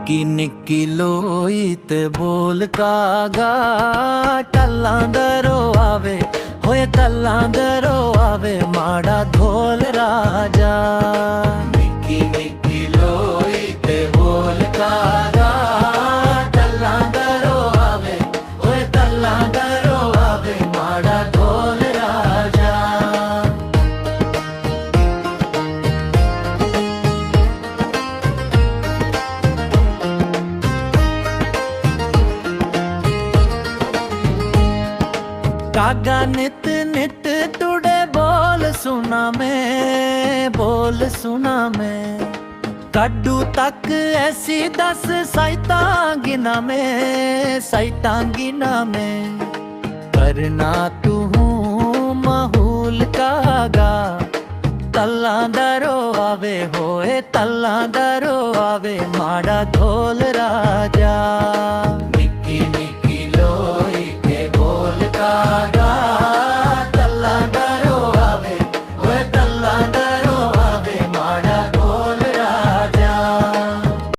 निक्की निक्की लोई ते बोल कागा टल्लां दरो आवे होए टल्लां दरो आवे माड़ा ढोल राजा। निक्की निक्की लोई ते बोल कागा टल्लां दरो आवे होए टल्लां दरो आवे माड़ा ढोल राजा। कागा नित नित टुडे बोल सुना मैं कड्डू तक ऐसी 10 साइतां गिना मैं करना तू माहौल कागा तल्लां दरो आवे होए तल्लां दरो आवे माड़ा ढोल राजा।